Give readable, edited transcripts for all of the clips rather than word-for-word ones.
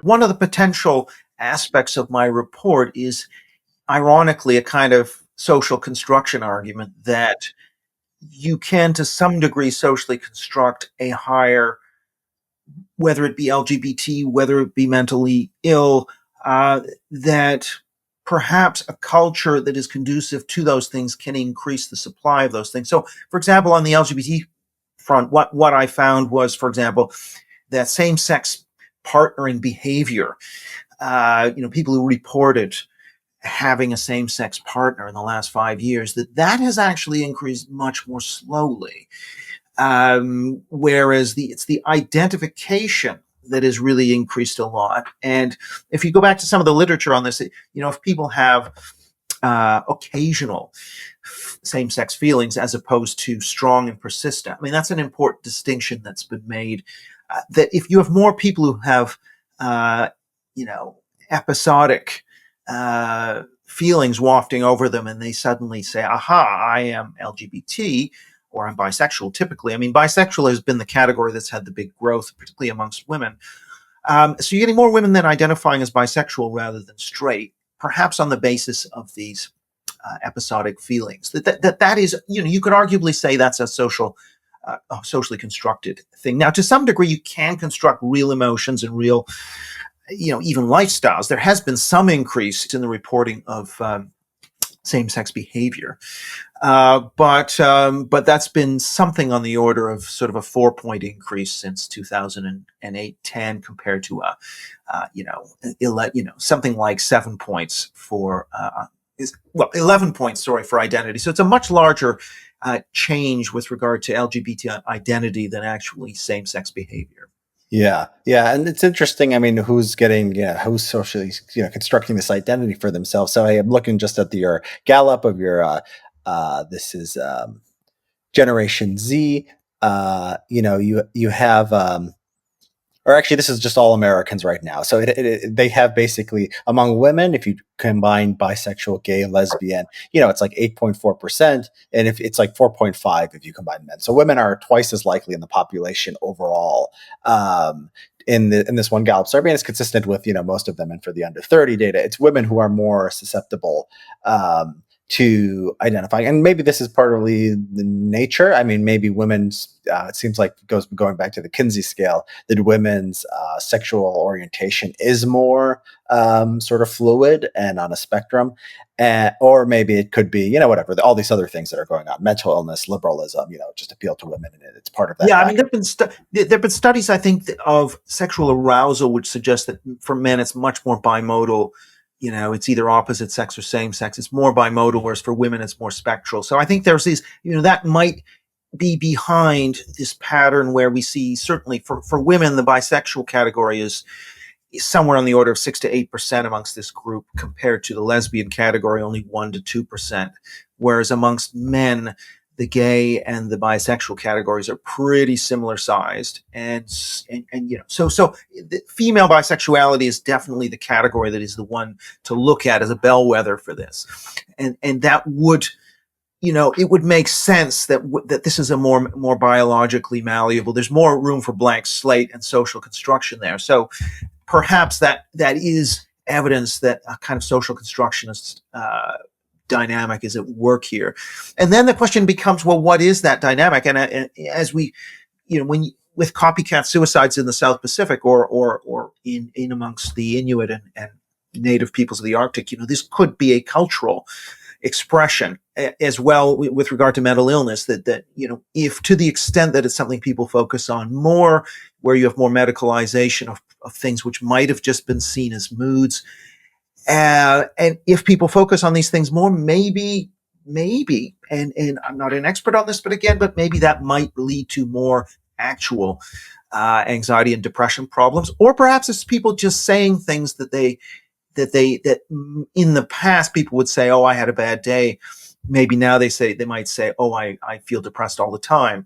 One of the potential aspects of my report is, ironically, a kind of social construction argument that you can, to some degree, socially construct a higher, whether it be LGBT, whether it be mentally ill, that perhaps a culture that is conducive to those things can increase the supply of those things. So, for example, on the LGBT front, what I found was, for example, that same-sex partnering behavior, people who reported having a same-sex partner in the last 5 years, that has actually increased much more slowly. Whereas it's the identification that has really increased a lot. And if you go back to some of the literature on this, if people have occasional same-sex feelings as opposed to strong and persistent, I mean, that's an important distinction that's been made. That if you have more people who have, episodic feelings wafting over them, and they suddenly say, aha, I am LGBT, or I'm bisexual, typically. I mean, bisexual has been the category that's had the big growth, particularly amongst women. So you're getting more women then identifying as bisexual rather than straight, perhaps on the basis of these episodic feelings. That is, you could arguably say that's a socially constructed thing. Now, to some degree, you can construct real emotions and real, even lifestyles. There has been some increase in the reporting of same-sex behavior. But that's been something on the order of sort of a 4-point increase since 2008-10 compared to something like 7 points for 11 points, for identity. So it's a much larger change with regard to LGBT identity than actually same-sex behavior. Yeah. And it's interesting. I mean, who's socially, constructing this identity for themselves. So I am looking just at your Gallup of your, this is Generation Z. You have, or actually, this is just all Americans right now. So they have basically, among women, if you combine bisexual, gay, lesbian, it's like 8.4%. And if it's like 4.5 if you combine men. So women are twice as likely in the population overall. In this one Gallup survey, and it's consistent with most of them. And for the under 30 data, it's women who are more susceptible to identify, and maybe this is partly the nature. I mean, maybe women's. It seems like going back to the Kinsey scale, that women's sexual orientation is more sort of fluid and on a spectrum, or maybe it could be whatever all these other things that are going on, mental illness, liberalism, just appeal to women, and it's part of that. Yeah, I mean, there've been studies, I think, of sexual arousal which suggest that for men it's much more bimodal. It's either opposite sex or same sex. It's more bimodal, whereas for women it's more spectral. So I think there's these, that might be behind this pattern where we see, certainly for women, the bisexual category is somewhere on the order of 6 to 8% amongst this group, compared to the lesbian category, only 1 to 2%. Whereas amongst men, the gay and the bisexual categories are pretty similar sized. And so the female bisexuality is definitely the category that is the one to look at as a bellwether for this. And that would, it would make sense that this is a more biologically malleable. There's more room for blank slate and social construction there. So perhaps that is evidence that a kind of social constructionist dynamic is at work here. And then the question becomes, well, what is that dynamic? And as we, with copycat suicides in the South Pacific or in amongst the Inuit and native peoples of the Arctic, this could be a cultural expression as well with regard to mental illness, that if to the extent that it's something people focus on more, where you have more medicalization of things which might have just been seen as moods, and if people focus on these things more, maybe, and I'm not an expert on this, but maybe that might lead to more actual anxiety and depression problems, or perhaps it's people just saying things that in the past people would say, oh, I had a bad day. Maybe now they might say, oh, I feel depressed all the time.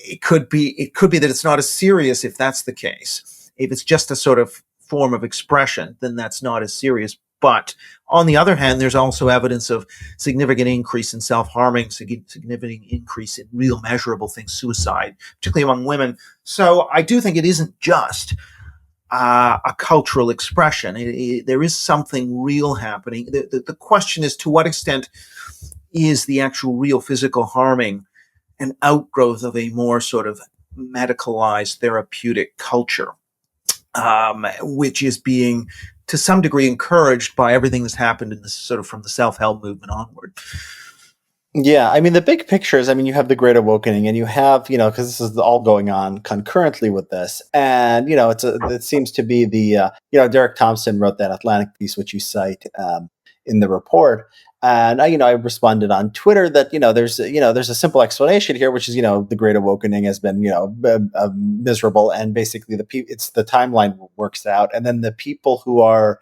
It could be that it's not as serious if that's the case. If it's just a sort of form of expression, then that's not as serious. But on the other hand, there's also evidence of significant increase in self-harming, significant increase in real measurable things, suicide, particularly among women. So I do think it isn't just a cultural expression. There is something real happening. The question is, to what extent is the actual real physical harming an outgrowth of a more sort of medicalized therapeutic culture, which is being to some degree encouraged by everything that's happened in this sort of from the self-help movement onward. Yeah, I mean, the big picture is, I mean, you have the Great Awakening, and you have, because this is all going on concurrently with this, and it seems to be Derek Thompson wrote that Atlantic piece, which you cite in the report, and I responded on Twitter that there's a simple explanation here, which is the Great Awakening has been miserable, and basically it's the timeline works out, and then the people who are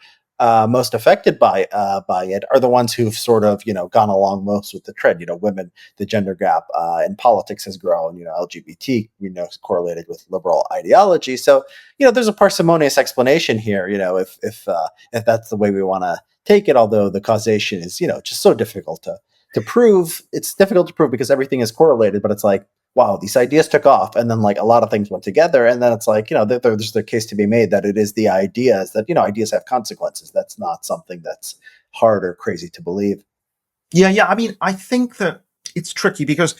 most affected by it are the ones who've sort of gone along most with the trend. Women, the gender gap in politics has grown. LGBT is correlated with liberal ideology. So there's a parsimonious explanation here. If that's the way we want to take it, although the causation is just so difficult to prove. It's difficult to prove because everything is correlated, but it's like, wow, these ideas took off, and then like a lot of things went together, and then it's like there's the case to be made that it is the ideas that ideas have consequences. That's not something that's hard or crazy to believe. Yeah. I mean, I think that it's tricky because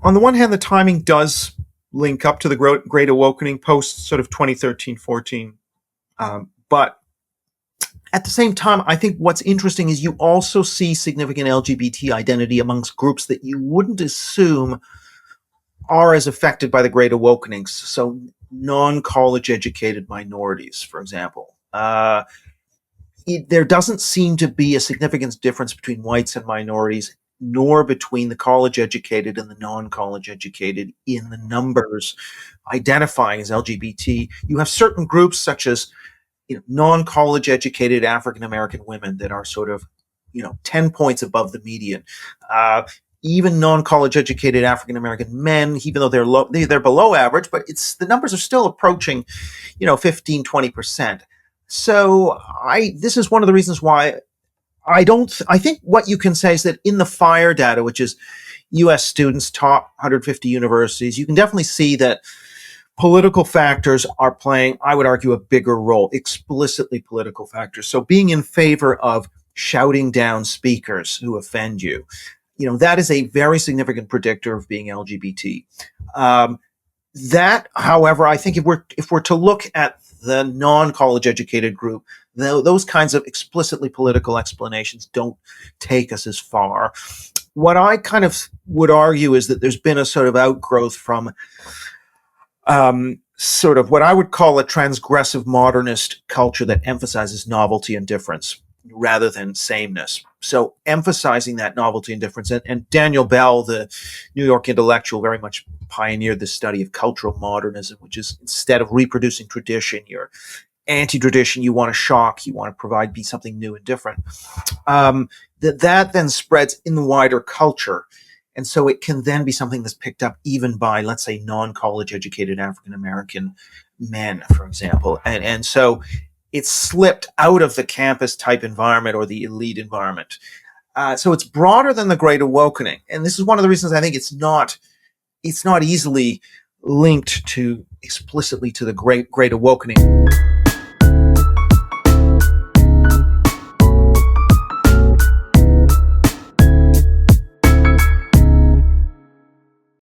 on the one hand, the timing does link up to the Great Awakening post sort of 2013-14, but at the same time, I think what's interesting is you also see significant LGBT identity amongst groups that you wouldn't assume are as affected by the Great Awakenings. So non-college educated minorities, for example. There doesn't seem to be a significant difference between whites and minorities, nor between the college educated and the non-college educated in the numbers identifying as LGBT. You have certain groups such as non-college educated African American women that are sort of 10 points above the median. Even non-college educated African American men, even though they're below average, but the numbers are still approaching 15, 20%. So this is one of the reasons why I think what you can say is that in the FIRE data, which is US students, top 150 universities, you can definitely see that political factors are playing, I would argue, a bigger role, explicitly political factors. So being in favor of shouting down speakers who offend you, that is a very significant predictor of being LGBT. That, however, I think if we're to look at the non-college educated group, those kinds of explicitly political explanations don't take us as far. What I kind of would argue is that there's been a sort of outgrowth from sort of what I would call a transgressive modernist culture that emphasizes novelty and difference rather than sameness. So emphasizing that novelty and difference. And Daniel Bell, the New York intellectual, very much pioneered the study of cultural modernism, which is instead of reproducing tradition, you're anti-tradition, you want to shock, you want to be something new and different. That then spreads in the wider culture. And so it can then be something that's picked up even by, let's say, non-college educated African-American men, for example. And so it's slipped out of the campus type environment or the elite environment. So it's broader than the Great Awakening. And this is one of the reasons I think it's not easily linked explicitly to the Great Awakening.